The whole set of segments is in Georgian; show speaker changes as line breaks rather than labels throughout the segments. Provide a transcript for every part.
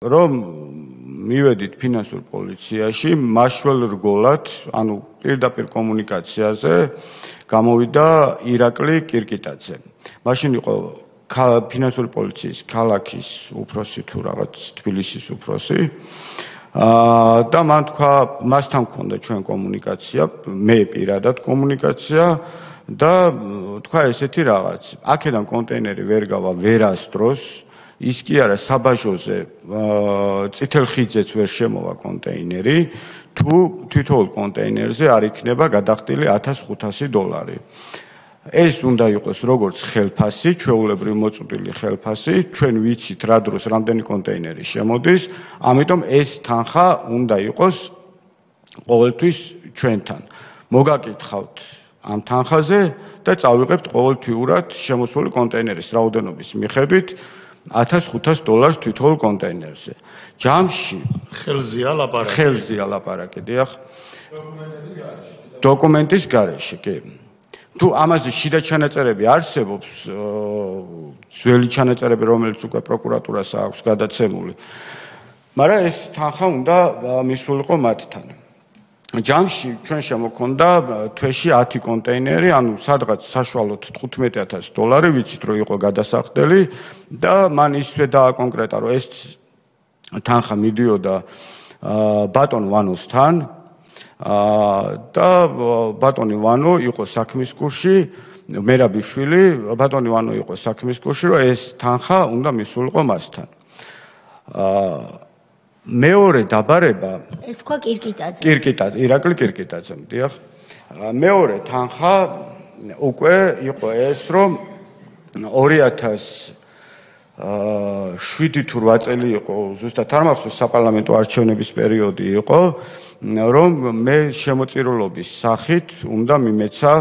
რომ მივედით ფინანსურ პოლიციაში, მაშველ რგოლად, ანუ პირდაპირ კომუნიკაციაზე გამოვიდა ირაკლი კირკიტაძე. მაშინ იყო ფინანსური პოლიციის ქალაქის უფროსი თუ რაღაც თბილისის უფროსი. და მან თქვა, მასთან მქონდა ჩვენ კომუნიკაცია, მე პირადად კომუნიკაცია და თქვა ესეთი რაღაც. აქედან კონტეინერი ვერ გავა ვერასდროს. ის კი არა საბაჟოზე წითელ ხიძეც ვერ შემოვა კონტეინერი, თუ თითოეულ კონტეინერზე არ იქნება გადახდილი $1500. ეს უნდა იყოს როგორც ხელფასი, ჩვეულებრივ მოწყვდილი ხელფასი, ჩვენ ვიცით რა დროს რამდენი კონტეინერი შემოდის, ამიტომ ეს თანხა უნდა იყოს ყოველთვის ჩვენთან. მოგაკითხავთ ამ თანხაზე და წავიღებთ ყოველთვიურად შემოსული კონტეინერის რაოდენობის მიხედვით $1500 თითოეულ კონტეინერზე. ჯამში ხელზეა ლაპარაკი, დიახ. დოკუმენტის გარეშე, კი. თუ ამაზე შიდა ჩანაწერები არსებობს, ძველი ჩანაწერები, რომელიც უკვე პროკურატურას აქვს გადაცემული, მაგრამ ეს თანხა უნდა მისულიყო მათთან. ჯამში ჩვენ შემოქონდა თვეში 10 კონტეინერი, ანუ სადღაც საშუალოდ $15,000, ვიცით რომ იყო გადასახდელი და მან ისე დააკონკრეტა, რომ ეს თანხა მიდიოდა ბატონ ვანოსთან და ბატონი ვანო იყო საქმის კურსში, მერაბიშვილი, ბატონი ვანო იყო საქმის კურსში, რომ ეს თანხა უნდა მისულიყო მასთან. მეორე დაბარება
ეს თქვა კირკიტაძე.
ირაკლი კირკიტაძემ, დიახ. მეორე თანხა უკვე იყო ეს, რომ 2007 თუ 8 წელი იყო, ზუსტად არ მახსოვს, საპარლამენტო არჩევნების პერიოდი იყო, რომ მე შემოწირულობის სახით უნდა მიმეცა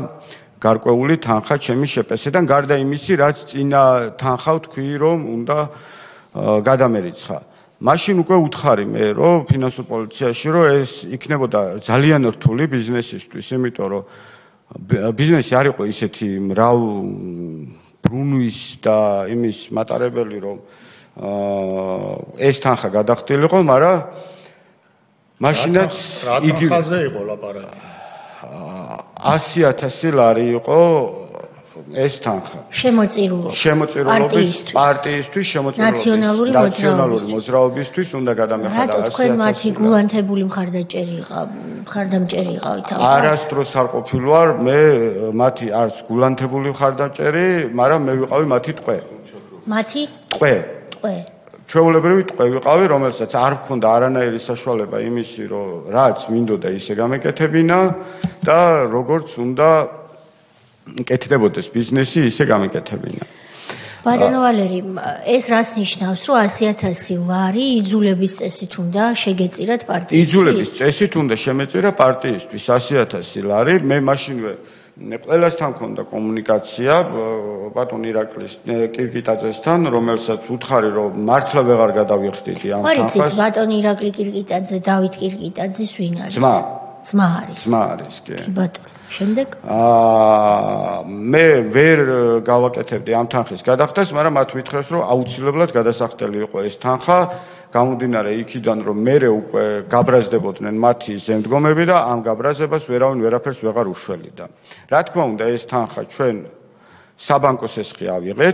გარკვეული თანხა ჩემი შეპესედან, გარდა იმისი, რაც წინა თანხა თქვი, რომ უნდა გადამერიცხა. მაშინ უკვე უთხარი მე, რომ ფინანსურ პოლიციაში, რომ ეს იქნებოდა ძალიან რთული ბიზნესისთვის, იმიტომ რომ ბიზნესი არ იყო ისეთი ბრუნვის და იმის მატარებელი, რომ ეს თანხა გადახდილიყო, მაგრამ მაშინაც
იგი ხაზე იყო ლაპარაკი.
$100,000 იყო ეს თანხა.
შემოწირულობის
პარტიისთვის
ნაციონალური
მოძრაობისთვის უნდა გადამეხადა $100,000.
რატო თქვენ მათი გულანთებული მხარდამჭერი იყავით?
არასდროს არ ყოფილვარ მე მათი არც გულანთებული მხარდამჭერი, მაგრამ მე ვიყავი მათი ტყვე.
მათი
ტყვე. ჩვეულებრივი ტყვე ვიყავი, რომელსაც არ მქონდა არანაირი საშუალება იმისი, რომ რაც მინდოდა ისე გამეკეთებინა და როგორც უნდა კეთდებოდეს ბიზნესი, ისე გამეკეთებინა.
ბატონო ვალერი, ეს რას ნიშნავს, რომ $100,000 იძულების წესით უნდა შეგეწირათ პარტიისთვის?
იძულების წესით უნდა შემეწირა პარტიისთვის $100,000. მე მაშინვე ყველასთან მქონდა კომუნიკაცია ბატონ ირაკლის კირკიტაძესთან, რომელსაც უთხარი, რომ მართლა ვეღარ გადავიხდიდი ამ თანხას.
ხარიცით ბატონ ირაკლი კირკიტაძე, დავით კირკიტაძის ვინ არის? ძმა არის.
კი.
ბატონო, შემდეგ?
მე ვერ გავაკეთებდი ამ თანხის გადახდას, მაგრამ მათ მითხრეს, რომ აუცილებლად გადასახდელი იყო ეს თანხა, გამომდინარე იქიდან, რომ მერე უკვე გაბრაზდებოდნენ მათი ზემდგომები და ამ გაბრაზებას ვერავინ ვერაფერს ვეღარ უშველიდა. რა თქმა უნდა, ეს თანხა ჩვენ საბანკო სესხი ავიღეთ.